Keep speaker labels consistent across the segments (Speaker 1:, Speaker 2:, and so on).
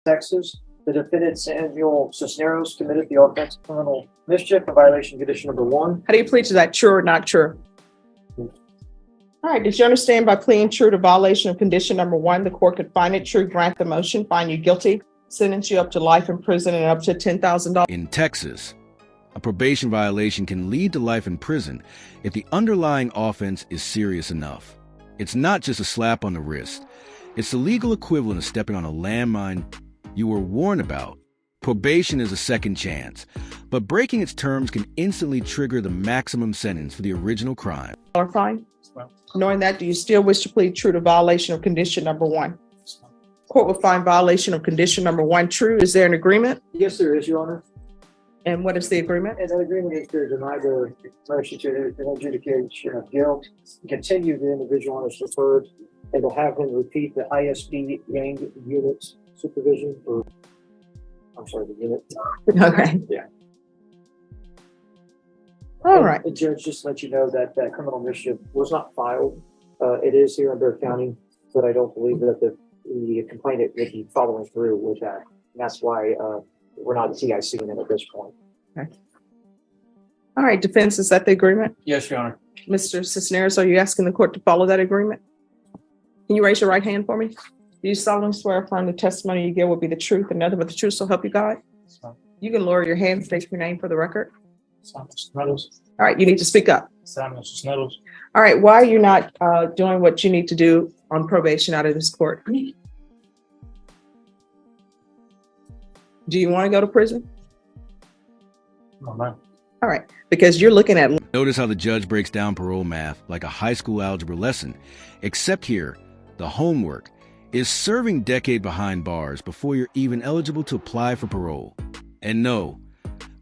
Speaker 1: Texas. The defendant, Samuel Cisneros, committed the offense of criminal mischief in violation of condition number 1.
Speaker 2: How do you plead to that? True or not true? All right. Did you understand by pleading true to violation of condition number 1, the court could find it true, grant the motion, find you guilty, sentence you up to life in prison and up to $10,000?
Speaker 3: In Texas, a probation violation can lead to life in prison if the underlying offense is serious enough. It's not just a slap on the wrist. It's the legal equivalent of stepping on a landmine you were warned about. Probation is a second chance, but breaking its terms can instantly trigger the maximum sentence for the original crime.
Speaker 2: Or fine. Knowing that, do you still wish to plead true to violation of condition number 1? Court will find violation of condition number 1 true. Is there an agreement?
Speaker 1: Yes, there is, Your Honor.
Speaker 2: And what is the agreement?
Speaker 1: And that agreement is to deny the motion to adjudication of guilt, continue the individual on his deferred, and to have him repeat the ISP gang unit supervision for, the unit.
Speaker 2: Okay.
Speaker 1: Yeah.
Speaker 2: All right.
Speaker 1: The judge just let you know that that criminal mischief was not filed. It is here in Bexar County, but I don't believe that the complainant would be following through with that. And that's why we're not TICing it at this point.
Speaker 2: Okay. All right, defense, is that the agreement?
Speaker 4: Yes, Your Honor.
Speaker 2: Mr. Cisneros, are you asking the court to follow that agreement? Can you raise your right hand for me? Do you solemnly swear affirm the testimony you give will be the truth and nothing but the truth, so help you God? You can lower your hand, state your name for the record.
Speaker 4: Samuel Cisneros.
Speaker 2: All right, you need to speak up.
Speaker 4: Samuel Cisneros.
Speaker 2: All right, why are you not doing what you need to do on probation out of this court? Do you want to go to prison?
Speaker 4: No, man.
Speaker 2: All right, because you're looking at...
Speaker 3: Notice how the judge breaks down parole math like a high school algebra lesson, except here, the homework is serving decade behind bars before you're even eligible to apply for parole. And no,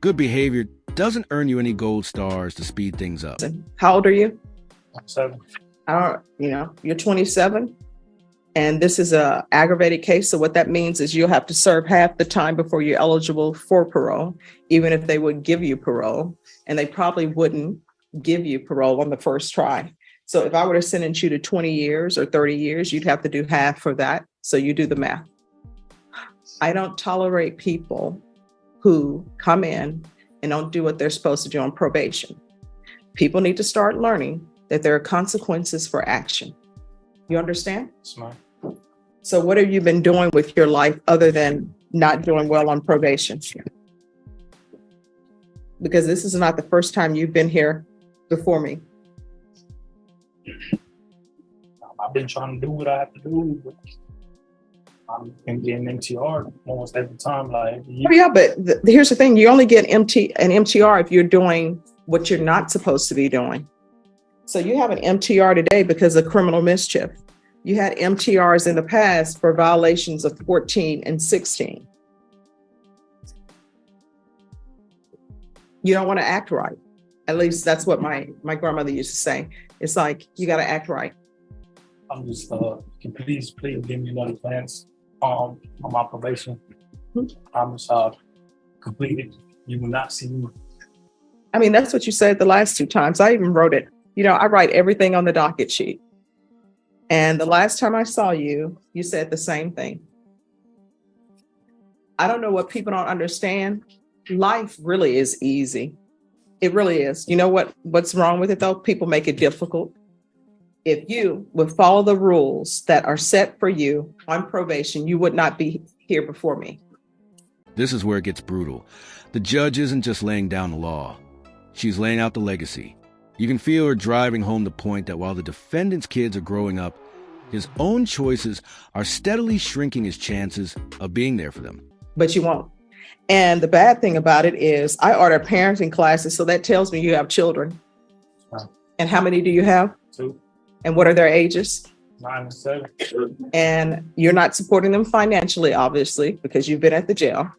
Speaker 3: good behavior doesn't earn you any gold stars to speed things up.
Speaker 2: How old are you?
Speaker 4: 7.
Speaker 2: You're 27, and this is a aggravated case. So what that means is you'll have to serve half the time before you're eligible for parole, even if they would give you parole, and they probably wouldn't give you parole on the first try. So if I were to sentence you to 20 years or 30 years, you'd have to do half for that. So you do the math. I don't tolerate people who come in and don't do what they're supposed to do on probation. People need to start learning that there are consequences for action. You understand?
Speaker 4: Smart.
Speaker 2: So what have you been doing with your life other than not doing well on probation? Because this is not the first time you've been here before me.
Speaker 4: I've been trying to do what I have to do, but I'm getting MTR almost every time. Like,
Speaker 2: oh yeah, but here's the thing: you only get an MTR if you're doing what you're not supposed to be doing. So you have an MTR today because of criminal mischief. You had MTRs in the past for violations of 14 and 16. You don't want to act right. At least that's what my grandmother used to say. It's like, you got to act right.
Speaker 4: I'm just, can please give me another chance on my probation. I'm just completed. You will not see me.
Speaker 2: I mean, that's what you said the last 2 times. I even wrote it. I write everything on the docket sheet. And the last time I saw you, you said the same thing. I don't know what people don't understand. Life really is easy. It really is. You know what's wrong with it though? People make it difficult. If you would follow the rules that are set for you on probation, you would not be here before me.
Speaker 3: This is where it gets brutal. The judge isn't just laying down the law. She's laying out the legacy. You can feel her driving home the point that while the defendant's kids are growing up, his own choices are steadily shrinking his chances of being there for them.
Speaker 2: But you won't. And the bad thing about it is I order parenting classes, so that tells me you have children.
Speaker 4: Wow.
Speaker 2: And how many do you have?
Speaker 4: 2.
Speaker 2: And what are their ages?
Speaker 4: 9 and 7.
Speaker 2: And you're not supporting them financially, obviously, because you've been at the jail.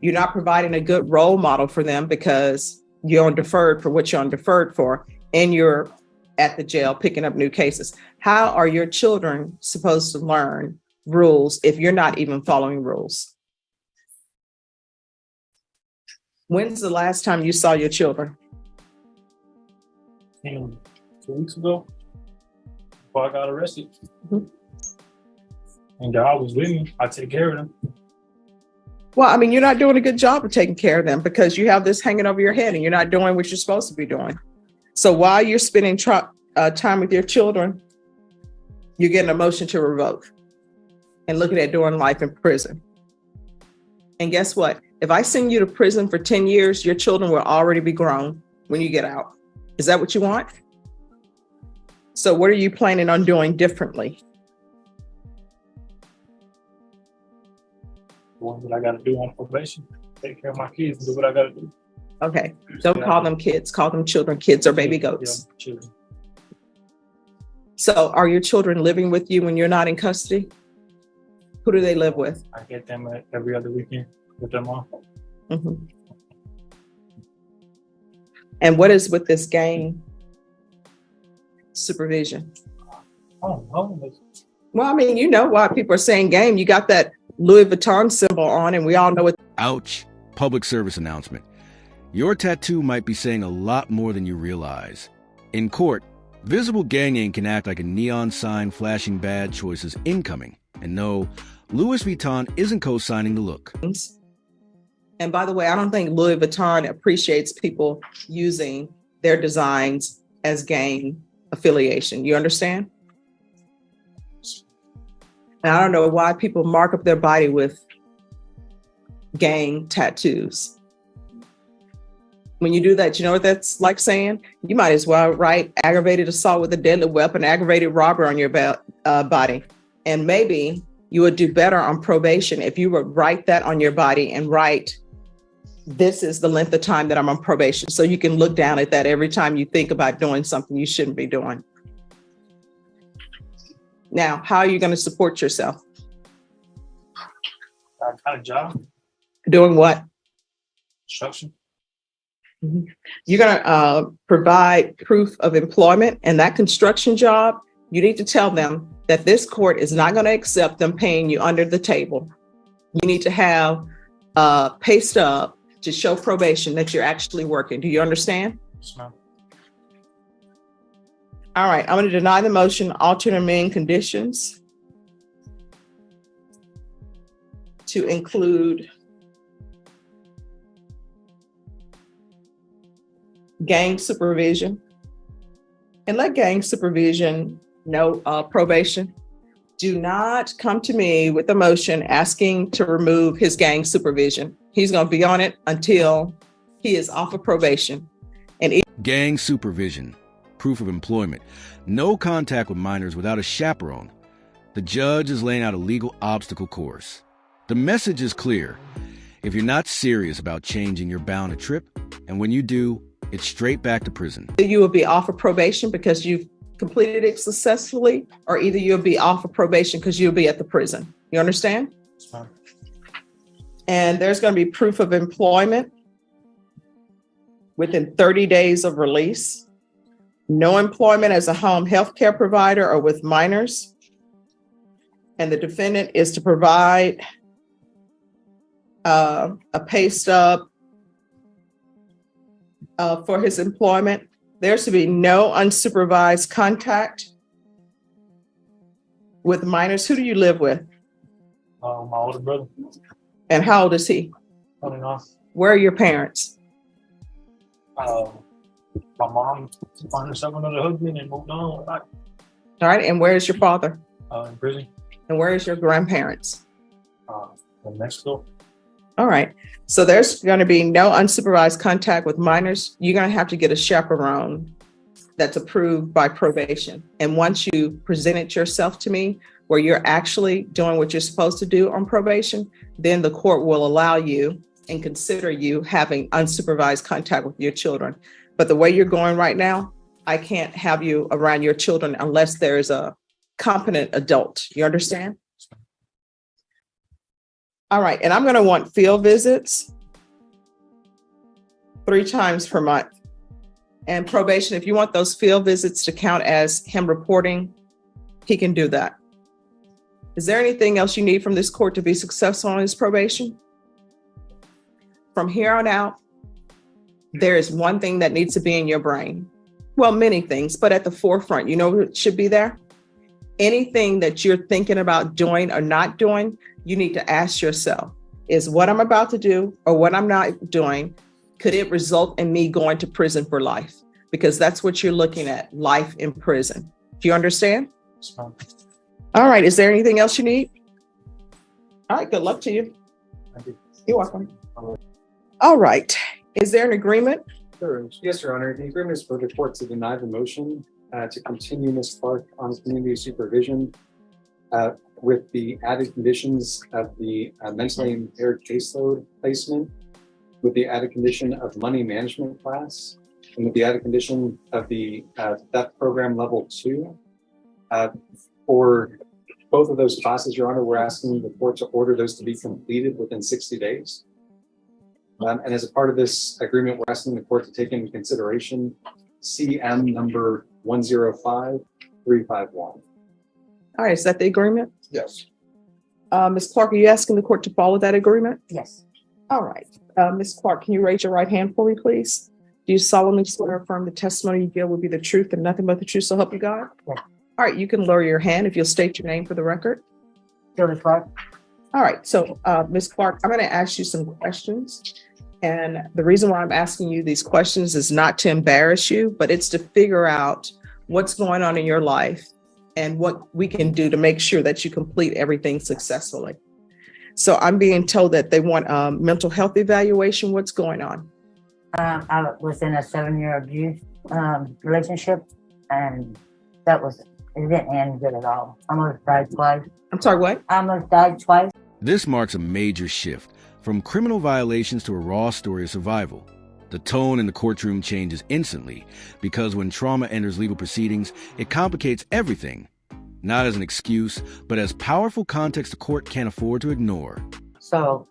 Speaker 2: You're not providing a good role model for them because you're on deferred for what you're on deferred for, and you're at the jail picking up new cases. How are your children supposed to learn rules if you're not even following rules? When's the last time you saw your children?
Speaker 4: 2 weeks ago, before I got arrested.
Speaker 2: Mm-hmm.
Speaker 4: And they're always with me. I take care of them.
Speaker 2: Well, I mean, you're not doing a good job of taking care of them because you have this hanging over your head and you're not doing what you're supposed to be doing. So while you're spending time with your children, you're getting a motion to revoke and looking at doing life in prison. And guess what? If I send you to prison for 10 years, your children will already be grown when you get out. Is that what you want? So what are you planning on doing differently?
Speaker 4: One that I got to do on probation, take care of my kids, and do what I got to do.
Speaker 2: Okay. Don't call them kids. Call them children. Kids are baby goats.
Speaker 4: Yeah, children.
Speaker 2: So are your children living with you when you're not in custody? Who do they live with?
Speaker 4: I get them every other weekend with their mom.
Speaker 2: Mm-hmm. And what is with this gang supervision?
Speaker 4: Oh, no.
Speaker 2: Well, I mean, you know why people are saying gang. You got that Louis Vuitton symbol on, and we all know it.
Speaker 3: Ouch. Public service announcement. Your tattoo might be saying a lot more than you realize. In court, visible gang ink can act like a neon sign flashing bad choices incoming. And no, Louis Vuitton isn't co-signing the look.
Speaker 2: And by the way, I don't think Louis Vuitton appreciates people using their designs as gang affiliation. You understand? And I don't know why people mark up their body with gang tattoos. When you do that, you know what that's like saying? You might as well write aggravated assault with a deadly weapon, aggravated robbery on your body. And maybe you would do better on probation if you would write that on your body and write, this is the length of time that I'm on probation. So you can look down at that every time you think about doing something you shouldn't be doing. Now, how are you going to support yourself?
Speaker 4: I got a job.
Speaker 2: Doing what?
Speaker 4: Construction.
Speaker 2: Mm-hmm. You're going to provide proof of employment, and that construction job, you need to tell them that this court is not going to accept them paying you under the table. You need to have a pay stub to show probation that you're actually working. Do you understand?
Speaker 4: Yes, ma'am.
Speaker 2: All right, I'm going to deny the motion, alter and amend conditions to include gang supervision, and let gang supervision know probation. Do not come to me with a motion asking to remove his gang supervision. He's going to be on it until he is off of probation. And
Speaker 3: gang supervision, proof of employment, no contact with minors without a chaperone. The judge is laying out a legal obstacle course. The message is clear. If you're not serious about changing, you're bound to trip. And when you do, it's straight back to prison.
Speaker 2: You will be off of probation because you've completed it successfully, or either you'll be off of probation because you'll be at the prison. You understand? And there's going to be proof of employment within 30 days of release. No employment as a home health care provider or with minors. And the defendant is to provide a pay stub for his employment. There's to be no unsupervised contact with minors. Who do you live with?
Speaker 4: My older brother.
Speaker 2: And how old is he?
Speaker 4: 29.
Speaker 2: Where are your parents?
Speaker 4: My mom found herself another husband and moved on.
Speaker 2: All right. And where is your father?
Speaker 4: In prison.
Speaker 2: And where is your grandparents?
Speaker 4: In Mexico.
Speaker 2: All right. So there's going to be no unsupervised contact with minors. You're going to have to get a chaperone that's approved by probation. And once you presented yourself to me, where you're actually doing what you're supposed to do on probation, then the court will allow you and consider you having unsupervised contact with your children. But the way you're going right now, I can't have you around your children unless there is a competent adult. You understand? All right. And I'm going to want field visits 3 times per month. And probation, if you want those field visits to count as him reporting, he can do that. Is there anything else you need from this court to be successful on his probation? From here on out, there is one thing that needs to be in your brain. Well, many things, but at the forefront, you know what should be there? Anything that you're thinking about doing or not doing, you need to ask yourself, is what I'm about to do or what I'm not doing, could it result in me going to prison for life? Because that's what you're looking at, life in prison. Do you understand?
Speaker 4: So,
Speaker 2: All right. Is there anything else you need? All right. Good luck to you.
Speaker 4: thank you.
Speaker 2: You're welcome. All right. Is there an agreement?
Speaker 5: Yes, Your Honor. The agreement is for the court to deny the motion to continue Ms. Clark on community supervision with the added conditions of the mentally impaired caseload placement, with the added condition of money management class, and with the added condition of the theft program level 2. For both of those classes, Your Honor, we're asking the court to order those to be completed within 60 days. And as a part of this agreement, we're asking the court to take into consideration CM number 105351.
Speaker 2: All right. Is that the agreement?
Speaker 5: Yes.
Speaker 2: Ms. Clark, are you asking the court to follow that agreement?
Speaker 6: Yes.
Speaker 2: All right. Ms. Clark, can you raise your right hand for me, please? Do you solemnly swear or affirm the testimony you give will be the truth and nothing but the truth, so help you God?
Speaker 6: Yes.
Speaker 2: All right. You can lower your hand if you'll state your name for the record.
Speaker 6: Julie Clark.
Speaker 2: All right. So, Ms. Clark, I'm going to ask you some questions. And the reason why I'm asking you these questions is not to embarrass you, but it's to figure out what's going on in your life and what we can do to make sure that you complete everything successfully. So I'm being told that they want a mental health evaluation. What's going on?
Speaker 6: I was in a 7-year abuse relationship, and it didn't end good at all. I almost died twice.
Speaker 2: I'm sorry, what?
Speaker 6: I almost died twice.
Speaker 3: This marks a major shift from criminal violations to a raw story of survival. The tone in the courtroom changes instantly because when trauma enters legal proceedings, it complicates everything. Not as an excuse, but as powerful context the court can't afford to ignore.
Speaker 6: So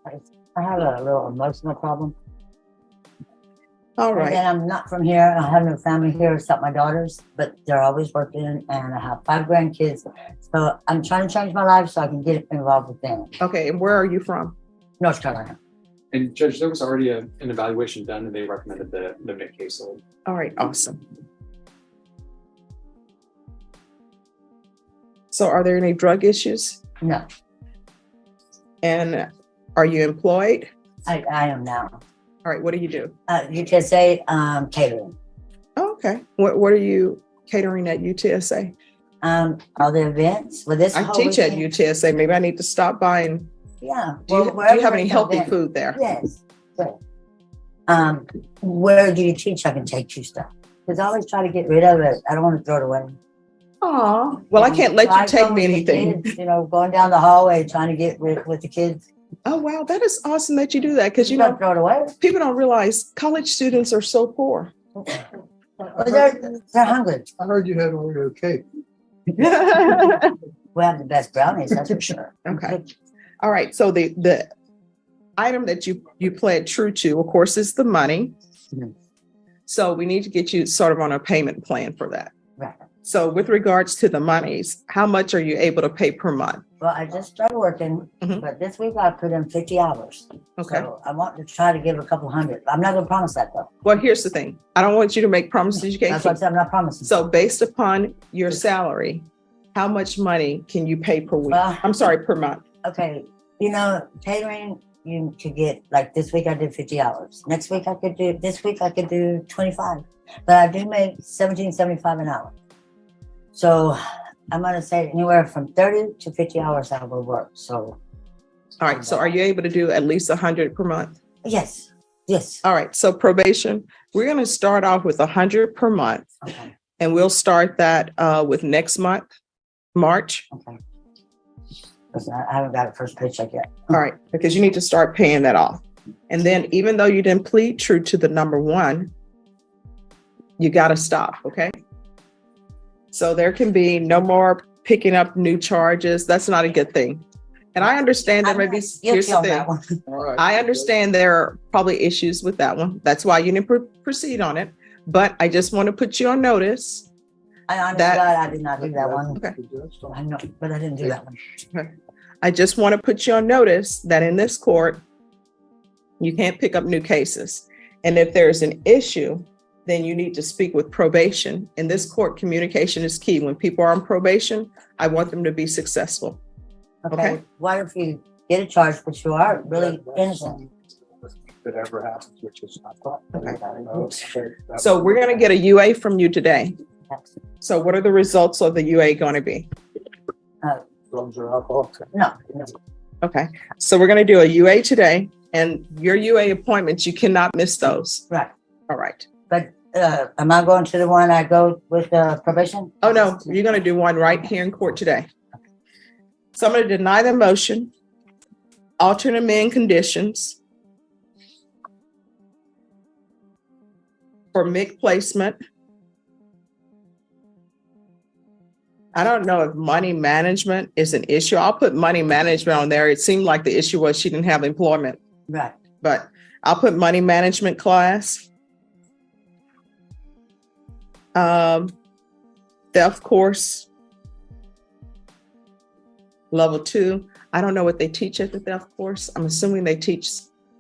Speaker 6: I have a little emotional problem.
Speaker 2: All
Speaker 6: And
Speaker 2: right.
Speaker 6: I'm not from here. I have no family here except my daughters, but they're always working, and I have 5 grandkids. So I'm trying to change my life so I can get involved with them.
Speaker 2: Okay. And where are you from?
Speaker 6: North Carolina.
Speaker 5: And Judge, there was already an evaluation done, and they recommended the mid caseload.
Speaker 2: All right. Awesome. So are there any drug issues?
Speaker 6: No,
Speaker 2: And are you employed?
Speaker 6: I am now.
Speaker 2: All right. What do you do?
Speaker 6: UTSA catering.
Speaker 2: Oh, okay. What are you catering at UTSA?
Speaker 6: All the events. Well, this
Speaker 2: I
Speaker 6: whole
Speaker 2: teach at
Speaker 6: weekend-
Speaker 2: UTSA. Maybe I need to stop by and
Speaker 6: Yeah.
Speaker 2: do you have any healthy food there?
Speaker 6: Yes. Good. Where do you teach? I can take you stuff. Because I always try to get rid of it. I don't want to throw it away.
Speaker 2: Oh, well, I can't let
Speaker 6: So I
Speaker 2: you take
Speaker 6: go
Speaker 2: me
Speaker 6: with the
Speaker 2: anything.
Speaker 6: kids, going down the hallway trying to get with the kids.
Speaker 2: Oh, wow. That is awesome that you do that. Because,
Speaker 6: You don't throw it away.
Speaker 2: people don't realize college students are so poor.
Speaker 6: Well, they're hungry.
Speaker 1: I heard you had Oreo cake.
Speaker 6: We have the best brownies, that's for sure.
Speaker 2: Okay. All right. So the item that you pled true to, of course, is the money.
Speaker 6: Mhm.
Speaker 2: So we need to get you sort of on a payment plan for that.
Speaker 6: Right.
Speaker 2: So with regards to the monies, how much are you able to pay per month?
Speaker 6: Well, I just started working,
Speaker 2: Mhm.
Speaker 6: but this week I put in 50 hours.
Speaker 2: Okay.
Speaker 6: So I want to try to give a couple hundred. I'm not going to promise that though.
Speaker 2: Well, here's the thing. I don't want you to make promises you can't
Speaker 6: That's what I
Speaker 2: keep.
Speaker 6: said. I'm not promising.
Speaker 2: So based upon your salary, how much money can you pay per week?
Speaker 6: Well-
Speaker 2: I'm sorry, per month.
Speaker 6: Okay, catering, you could get, like this week I did 50 hours. This week I could do 25. But I do make $17.75 an hour. So I'm gonna say anywhere from 30 to 50 hours I will work. So
Speaker 2: All right. So are you able to do at least 100 per month?
Speaker 6: yes.
Speaker 2: All right. So probation, we're going to start off with 100 per month,
Speaker 6: Okay.
Speaker 2: and we'll start that with next month, March.
Speaker 6: Okay. Listen, I haven't got a first paycheck yet.
Speaker 2: All right. Because you need to start paying that off. And then even though you didn't plead true to the number 1, you got to stop. Okay. So there can be no more picking up new charges. That's not a good thing. And I understand there may be, here's the thing.
Speaker 1: All right.
Speaker 2: I understand there are probably issues with that one. That's why you didn't proceed on it. But I just want to put you on notice.
Speaker 6: I honestly,
Speaker 2: That-
Speaker 6: I did not do that one.
Speaker 2: Okay.
Speaker 6: I know, but I didn't do that one.
Speaker 2: I just want to put you on notice that in this court, you can't pick up new cases. And if there's an issue, then you need to speak with probation. In this court, communication is key. When people are on probation, I want them to be successful. Okay.
Speaker 6: What if you get a charge, but you are really innocent.
Speaker 1: That ever happens, which is not thought.
Speaker 2: So we're going to get a UA from you today. So what are the results of the UA going to be?
Speaker 1: Drugs or alcohol.
Speaker 6: No,
Speaker 2: Okay, so we're going to do a UA today, and your UA appointments, you cannot miss those.
Speaker 6: right.
Speaker 2: All right.
Speaker 6: But am I going to the one I go with probation?
Speaker 2: Oh, no, you're going to do one right here in court today. So I'm going to deny the motion, alter and amend conditions for MIG placement. I don't know if money management is an issue. I'll put money management on there. It seemed like the issue was she didn't have employment,
Speaker 6: Right.
Speaker 2: but I'll put money management class. Theft course. Level 2. I don't know what they teach at the theft course. I'm assuming they teach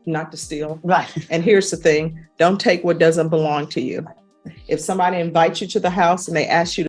Speaker 2: not to steal.
Speaker 6: Right.
Speaker 2: And here's the thing, don't take what doesn't belong to you. If somebody invites you to the house and they ask you to